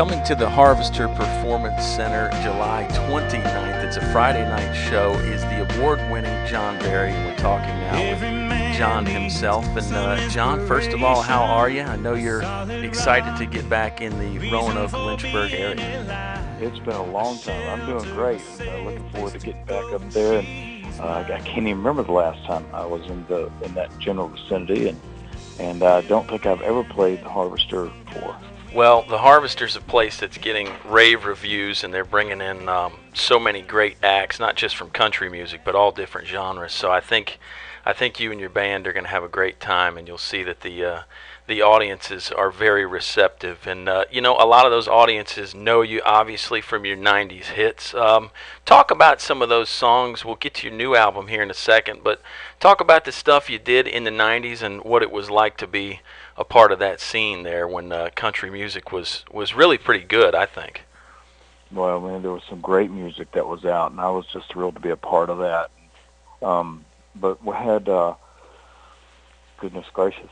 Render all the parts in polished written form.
Coming to the Harvester Performance Center July 29th. It's a Friday night show. Is the award-winning John Barry, and we're talking now with John himself. And John, first of all, how are you? I know you're excited to get back in the Roanoke, Lynchburg area. It's been a long time. I'm doing great. Looking forward to getting back up there. And I can't even remember the last time I was in that general vicinity, and I don't think I've ever played the Harvester before. Well, the Harvester's a place that's getting rave reviews, and they're bringing in so many great acts, not just from country music, but all different genres. So I think you and your band are going to have a great time, and you'll see that the audiences are very receptive. And a lot of those audiences know you obviously from your '90s hits. Talk about some of those songs. We'll get to your new album here in a second, but talk about the stuff you did in the '90s and what it was like to be a part of that scene there when country music was really pretty good, I think. Well, man, there was some great music that was out, and I was just thrilled to be a part of that. But we had, goodness gracious,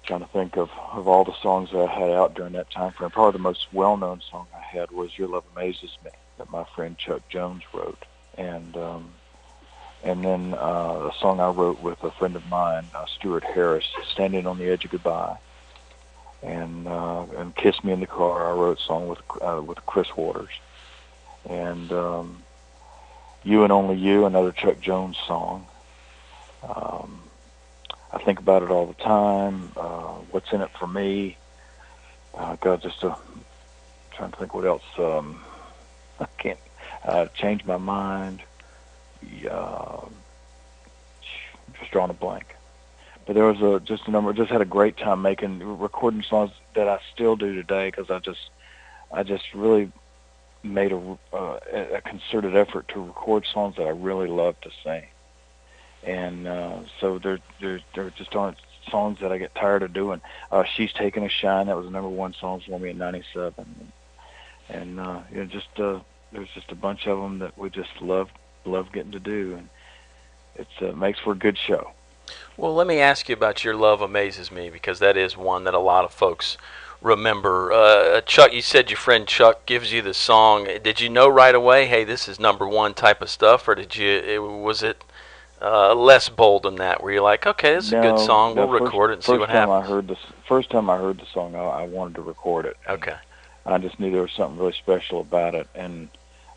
trying to think of all the songs that I had out during that time frame. Probably the most well-known song I had was "Your Love Amazes Me" that my friend Chuck Jones wrote, and then a song I wrote with a friend of mine, Stuart Harris, "Standing on the Edge of Goodbye," and "Kiss Me in the Car." I wrote a song with Chris Waters, and "You and Only You," another Chuck Jones song. I Think About It All the Time. "What's in It for Me?" God, trying to think what else. I can't change my mind. Just drawing a blank. But there was just a number. Just had a great time recording songs that I still do today, because I just really made a concerted effort to record songs that I really love to sing. And so there just aren't songs that I get tired of doing. "She's Taking a Shine," that was the number one song for me in '97, and there's just a bunch of them that we just love getting to do, and it makes for a good show. Well, let me ask you about "Your Love Amazes Me," because that is one that a lot of folks remember. Chuck, you said your friend Chuck gives you the song. Did you know right away, hey, this is number one type of stuff, or was it less bold than that, where you're like, okay, this is a good song, we'll record it and see what happens? First time I heard the song, I wanted to record it. Okay. I just knew there was something really special about it, and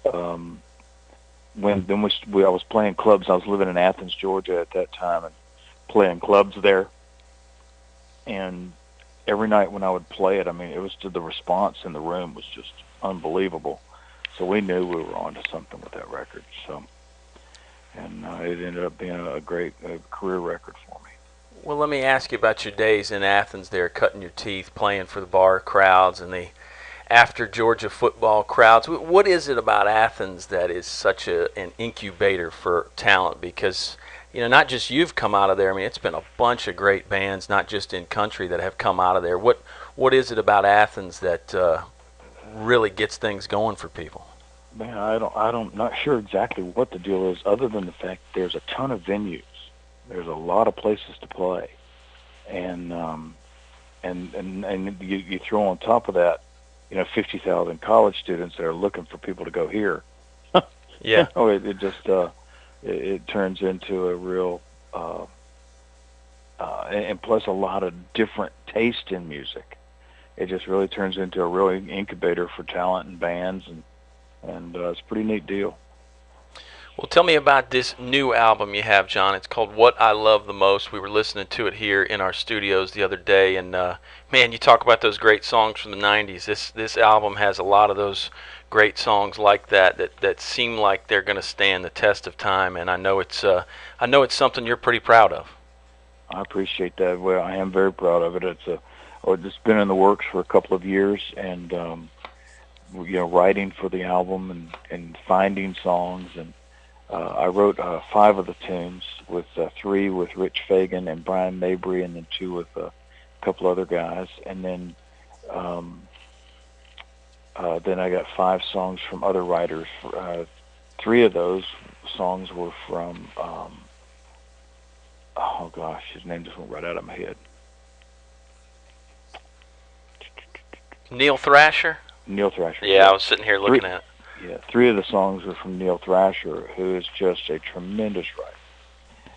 I was playing clubs. I was living in Athens, Georgia at that time, and playing clubs there. And every night when I would play it, the response in the room was just unbelievable. So we knew we were onto something with that record. So, and it ended up being a great career record for me. Well, let me ask you about your days in Athens there, cutting your teeth, playing for the bar crowds and the after Georgia football crowds. What is it about Athens that is such an incubator for talent? Because, not just you've come out of there. It's been a bunch of great bands, not just in country, that have come out of there. What is it about Athens that really gets things going for people? Man, I'm not sure exactly what the deal is, other than the fact there's a ton of venues. There's a lot of places to play, and you throw on top of that, 50,000 college students that are looking for people to go here. Yeah. It turns into a real, and plus a lot of different taste in music. It just really turns into a real incubator for talent and bands, and it's a pretty neat deal. Well, tell me about this new album you have, John. It's called "What I Love the Most." We were listening to it here in our studios the other day, and man, you talk about those great songs from the '90s. This album has a lot of those great songs like that seem like they're going to stand the test of time, and I know it's something you're pretty proud of. I appreciate that. Well, I am very proud of it. It's been in the works for a couple of years, and writing for the album and finding songs, and I wrote 5 of the tunes, with 3 with Rich Fagan and Brian Mabry, and then 2 with a couple other guys, and then I got 5 songs from other writers. 3 of those songs were from oh gosh, his name just went right out of my head. Neil Thrasher? Neil Thrasher. Yeah, I was sitting here looking at it. Yeah, 3 of the songs are from Neil Thrasher, who is just a tremendous writer.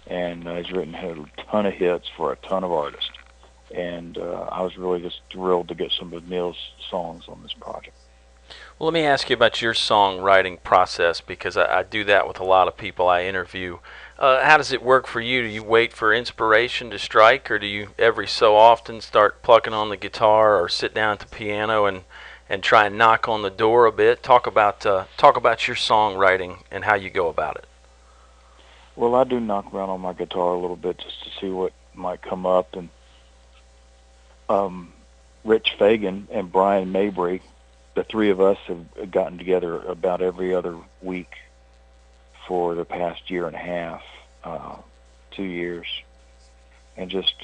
And he's written a ton of hits for a ton of artists. And I was really just thrilled to get some of Neil's songs on this project. Well, let me ask you about your songwriting process, because I do that with a lot of people I interview. How does it work for you? Do you wait for inspiration to strike, or do you every so often start plucking on the guitar or sit down at the piano and try and knock on the door a bit? Talk about your songwriting and how you go about it. Well, I do knock around on my guitar a little bit just to see what might come up. And Rich Fagan and Brian Mabry, the 3 of us have gotten together about every other week for the past year and a half, 2 years, and just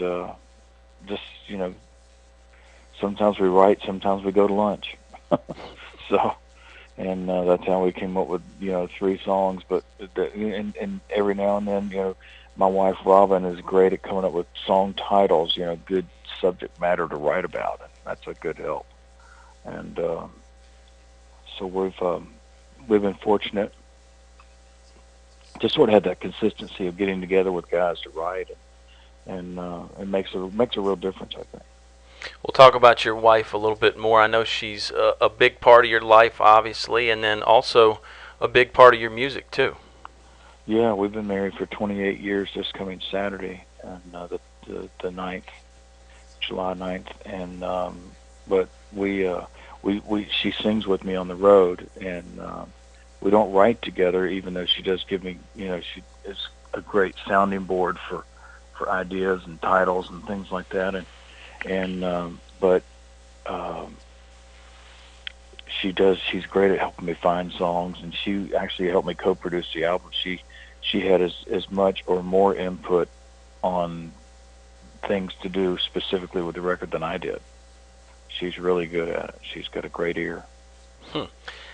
sometimes we write, sometimes we go to lunch. So, and that's how we came up with 3 songs. But and every now and then, my wife Robin is great at coming up with song titles, good subject matter to write about, and that's a good help. And so we've been fortunate to sort of have that consistency of getting together with guys to write, and it makes a real difference, I think. We'll talk about your wife a little bit more. I know she's a big part of your life, obviously, and then also a big part of your music too. Yeah, we've been married for 28 years this coming Saturday, and the 9th, July 9th, and but she sings with me on the road, and we don't write together, even though she does give me, she is a great sounding board for ideas and titles and things like that, but she's great at helping me find songs, and she actually helped me co-produce the album. She had as much or more input on things to do specifically with the record than I did. She's really good at it. She's got a great ear.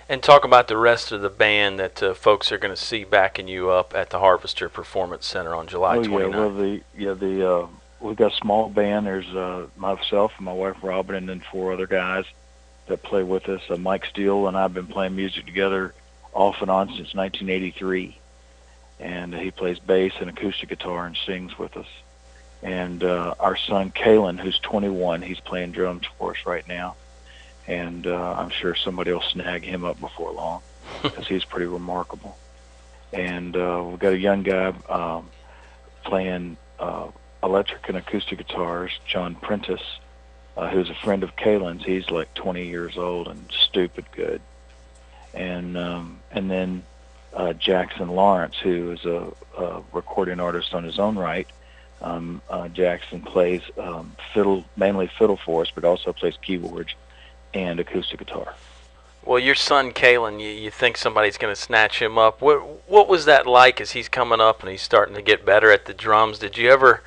And talk about the rest of the band that folks are going to see backing you up at the Harvester Performance Center on July 29th. Well, we've got a small band. There's myself and my wife Robin, and then 4 other guys that play with us. Mike Steele and I have been playing music together off and on since 1983, and he plays bass and acoustic guitar and sings with us. And our son Kalin, who's 21, he's playing drums for us right now, and I'm sure somebody will snag him up before long, because he's pretty remarkable. And we've got a young guy playing electric and acoustic guitars, John Prentice, who's a friend of Kalin's. He's like 20 years old and stupid good. And then Jackson Lawrence, who is a recording artist on his own right. Jackson plays mainly fiddle for us, but also plays keyboards and acoustic guitar. Well, your son Kalin, you think somebody's going to snatch him up. What was that like as he's coming up and he's starting to get better at the drums? Did you ever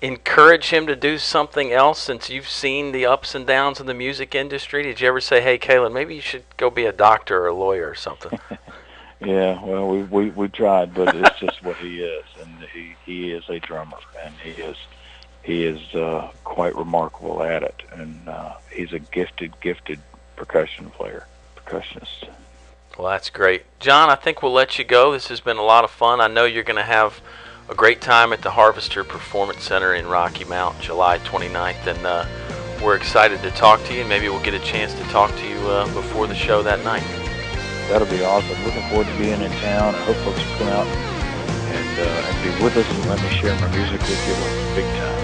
encourage him to do something else, since you've seen the ups and downs of the music industry? Did you ever say, hey, Kalin, maybe you should go be a doctor or a lawyer or something? Yeah, well, we tried, but it's just what he is, and he is a drummer, and he is quite remarkable at it, and he's a gifted percussionist. Well, that's great. John, I think we'll let you go. This has been a lot of fun. I know you're going to have a great time at the Harvester Performance Center in Rocky Mount, July 29th, and we're excited to talk to you, and maybe we'll get a chance to talk to you before the show that night. That'll be awesome. Looking forward to being in town. I hope folks will come out and be with us and let me share my music with you big time.